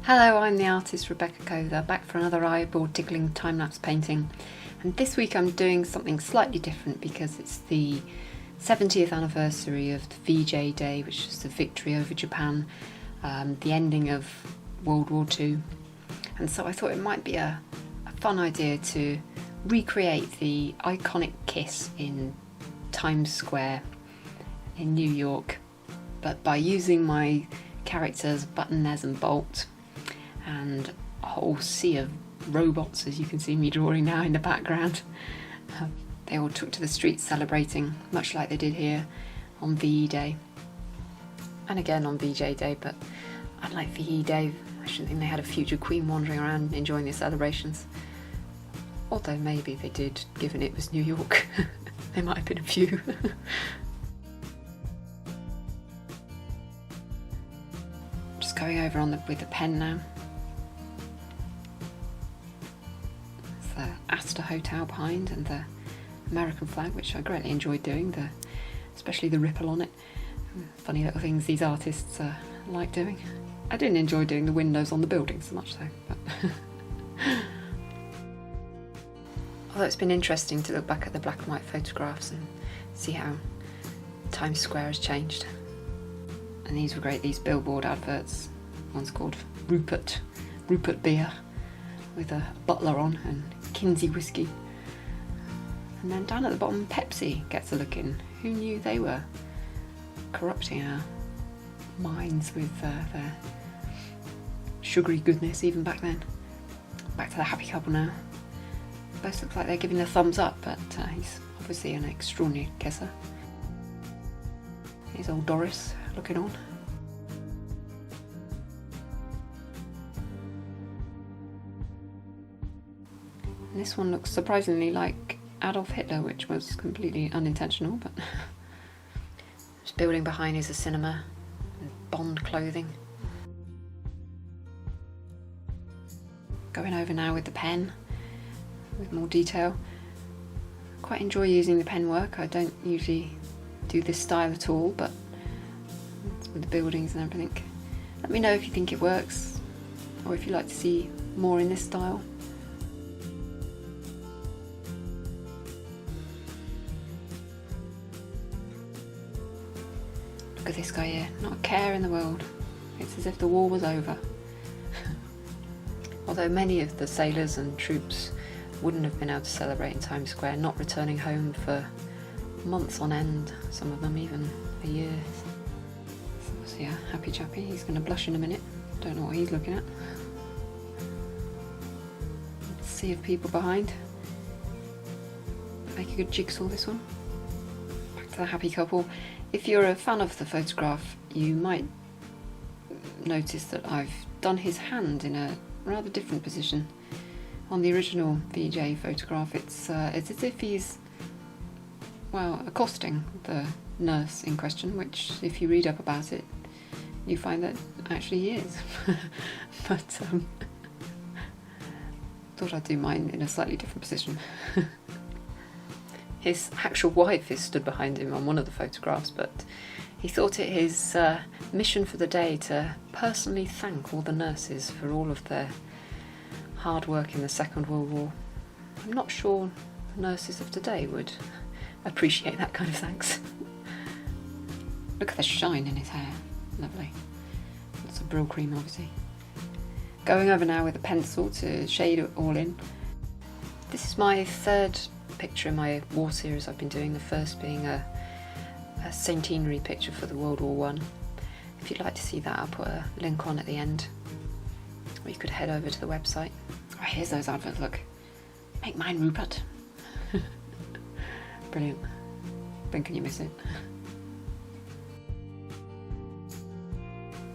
Hello, I'm the artist Rebecca Cother, back for another eyeball-tickling time-lapse painting. And this week I'm doing something slightly different because it's the 70th anniversary of the VJ Day, which was the victory over Japan, the ending of World War II. And so I thought it might be a fun idea to recreate the iconic kiss in Times Square in New York, but by using my characters Button, Nez and Bolt, and a whole sea of robots, as you can see me drawing now in the background. They all took to the streets celebrating, much like they did here on VE Day. And again on VJ Day, but unlike VE Day, I shouldn't think they had a future queen wandering around enjoying the celebrations. Although maybe they did, given it was New York. There might have been a few. Just going over with the pen now. The Astor Hotel behind and the American flag, which I greatly enjoyed doing, especially the ripple on it. Funny little things these artists like doing. I didn't enjoy doing the windows on the building so much though. But although it's been interesting to look back at the black and white photographs and see how Times Square has changed. And these were great, these billboard adverts. One's called Rupert Beer, with a butler on, and Kinsey whiskey. And then down at the bottom, Pepsi gets a look in. Who knew they were corrupting our minds with their sugary goodness even back then. Back to the happy couple now. Both look like they're giving a thumbs up, but he's obviously an extraordinary kisser. Here's old Doris looking on. And this one looks surprisingly like Adolf Hitler, which was completely unintentional, but this building behind is a cinema and Bond clothing. Going over now with the pen with more detail. I quite enjoy using the pen work. I don't usually do this style at all, but it's with the buildings and everything. Let me know if you think it works, or if you'd like to see more in this style. Look at this guy here, not a care in the world. It's as if the war was over. Although many of the sailors and troops wouldn't have been able to celebrate in Times Square, not returning home for months on end, some of them even a year. So yeah, happy chappy, he's going to blush in a minute. Don't know what he's looking at. Sea of people behind. Make a good jigsaw, this one. Back to the happy couple. If you're a fan of the photograph, you might notice that I've done his hand in a rather different position. On the original VJ photograph, it's as if he's, well, accosting the nurse in question, which, if you read up about it, you find that actually he is. But thought I'd do mine in a slightly different position. His actual wife is stood behind him on one of the photographs, but he thought it his mission for the day to personally thank all the nurses for all of their hard work in the Second World War. I'm not sure nurses of today would appreciate that kind of thanks. Look at the shine in his hair, lovely. Lots of Brill cream, obviously. Going over now with a pencil to shade it all in. This is my third picture in my war series I've been doing, the first being a centenary picture for the World War I. If you'd like to see that, I'll put a link on at the end, or you could head over to the website. Oh, here's those adverts, look. Make mine, Rupert. Brilliant. When can you miss it?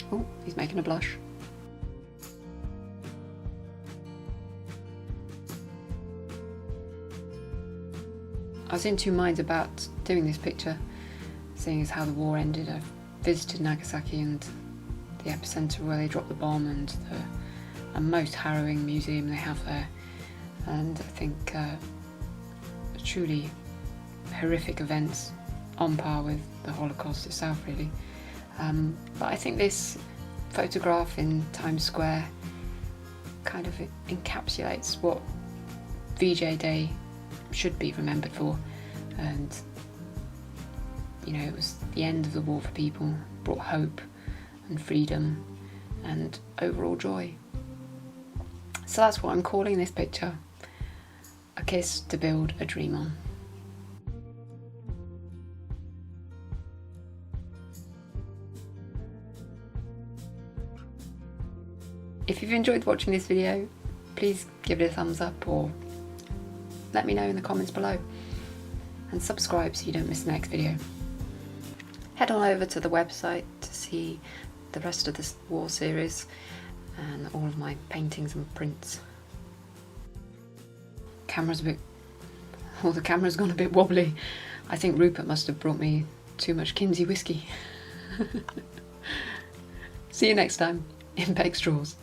Oh, he's making a blush. I was in two minds about doing this picture, seeing as how the war ended. I've visited Nagasaki and the epicentre where they dropped the bomb, and a most harrowing museum they have there, and I think truly horrific events on par with the Holocaust itself, really. But I think this photograph in Times Square kind of encapsulates what VJ Day should be remembered for. And you know, it was the end of the war for people, brought hope and freedom and overall joy. So that's what I'm calling this picture, a kiss to build a dream on. If you've enjoyed watching this video, please give it a thumbs up or let me know in the comments below, and subscribe so you don't miss the next video. Head on over to the website to see the rest of this war series and all of my paintings and prints. The camera's gone a bit wobbly. I think Rupert must have brought me too much Kinsey whiskey. See you next time in Becks drawers.